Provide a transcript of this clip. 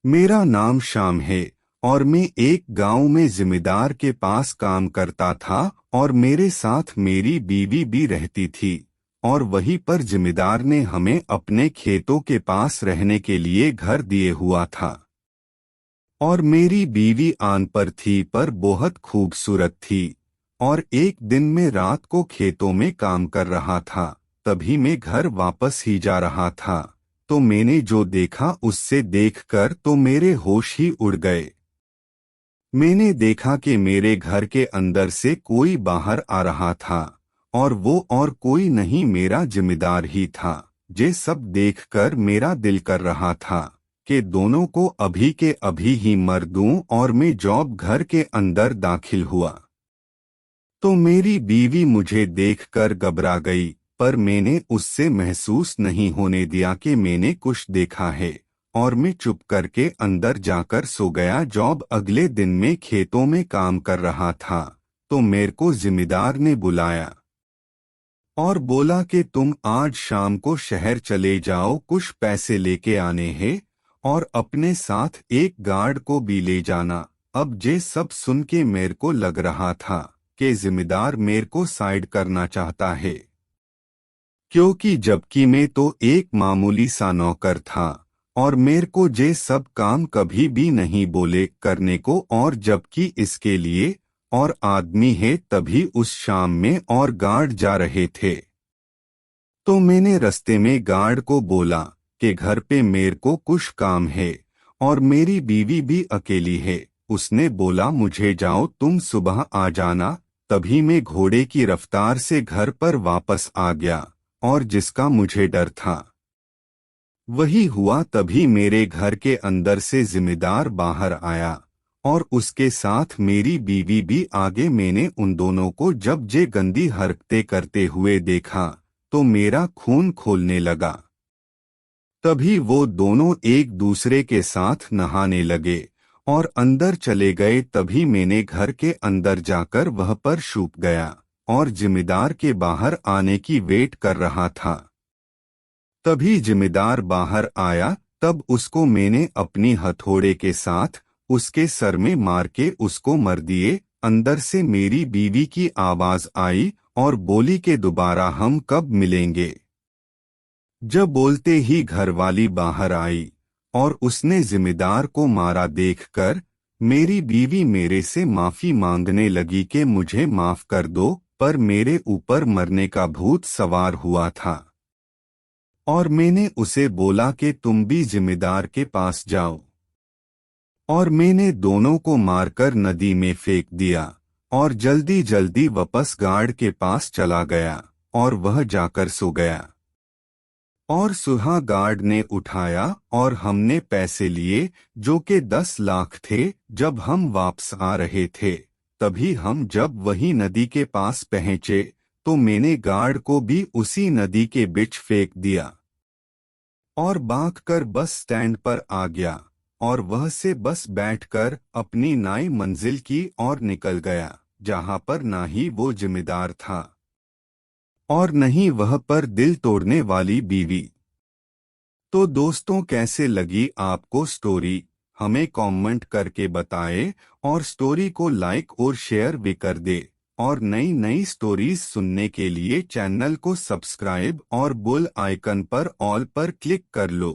मेरा नाम श्याम है और मैं एक गांव में जिम्मेदार के पास काम करता था और मेरे साथ मेरी बीवी भी रहती थी। और वहीं पर जिम्मेदार ने हमें अपने खेतों के पास रहने के लिए घर दिए हुआ था। और मेरी बीवी आन पर थी पर बहुत खूबसूरत थी। और एक दिन मैं रात को खेतों में काम कर रहा था, तभी मैं घर वापस ही जा रहा था, तो मैंने जो देखा उससे देखकर तो मेरे होश ही उड़ गए। मैंने देखा कि मेरे घर के अंदर से कोई बाहर आ रहा था, और वो और कोई नहीं मेरा जिम्मेदार ही था। ये सब देखकर मेरा दिल कर रहा था कि दोनों को अभी के अभी ही मर दूं, और मैं जॉब घर के अंदर दाखिल हुआ तो मेरी बीवी मुझे देखकर घबरा गई, पर मैंने उससे महसूस नहीं होने दिया कि मैंने कुछ देखा है, और मैं चुप करके अंदर जाकर सो गया। जॉब अगले दिन में खेतों में काम कर रहा था, तो मेरे को जिम्मेदार ने बुलाया और बोला कि तुम आज शाम को शहर चले जाओ, कुछ पैसे लेके आने हैं, और अपने साथ एक गार्ड को भी ले जाना। अब ये सब सुन के मेरे को लग रहा था कि जिम्मेदार मेरे को साइड करना चाहता है, क्योंकि जबकि मैं तो एक मामूली सा नौकर था और मेरे को ये सब काम कभी भी नहीं बोले करने को, और जबकि इसके लिए और आदमी है। तभी उस शाम में और गार्ड जा रहे थे, तो मैंने रास्ते में गार्ड को बोला कि घर पे मेरे को कुछ काम है और मेरी बीवी भी अकेली है। उसने बोला मुझे जाओ, तुम सुबह आ जाना। तभी मैं घोड़े की रफ्तार से घर पर वापस आ गया, और जिसका मुझे डर था वही हुआ। तभी मेरे घर के अंदर से जिम्मेदार बाहर आया और उसके साथ मेरी बीवी भी आगे। मैंने उन दोनों को जब ये गंदी हरकतें करते हुए देखा तो मेरा खून खौलने लगा। तभी वो दोनों एक दूसरे के साथ नहाने लगे और अंदर चले गए। तभी मैंने घर के अंदर जाकर वह पर छुप गया और जिम्मेदार के बाहर आने की वेट कर रहा था। तभी जिम्मेदार बाहर आया, तब उसको मैंने अपनी हथौड़े के साथ उसके सर में मार के उसको मर दिए। अंदर से मेरी बीवी की आवाज आई और बोली कि दोबारा हम कब मिलेंगे। जब बोलते ही घरवाली बाहर आई और उसने जिम्मेदार को मारा देखकर मेरी बीवी मेरे से माफी मांगने लगी कि मुझे माफ कर दो, पर मेरे ऊपर मरने का भूत सवार हुआ था। और मैंने उसे बोला कि तुम भी जिम्मेदार के पास जाओ, और मैंने दोनों को मारकर नदी में फेंक दिया और जल्दी जल्दी वापस गार्ड के पास चला गया, और वह जाकर सो गया। और सुहा गार्ड ने उठाया और हमने पैसे लिए जो कि 10 लाख थे। जब हम वापस आ रहे थे तभी हम जब वही नदी के पास पहुंचे तो मैंने गार्ड को भी उसी नदी के बीच फेंक दिया और भागकर बस स्टैंड पर आ गया, और वह से बस बैठकर अपनी नई मंजिल की ओर निकल गया, जहां पर ना ही वो जिम्मेदार था और नहीं वह पर दिल तोड़ने वाली बीवी। तो दोस्तों, कैसे लगी आपको स्टोरी? हमें कमेंट करके बताएं, और स्टोरी को लाइक और शेयर भी कर दे। और नई नई स्टोरीज सुनने के लिए चैनल को सब्सक्राइब और बेल आइकन पर ऑल पर क्लिक कर लो।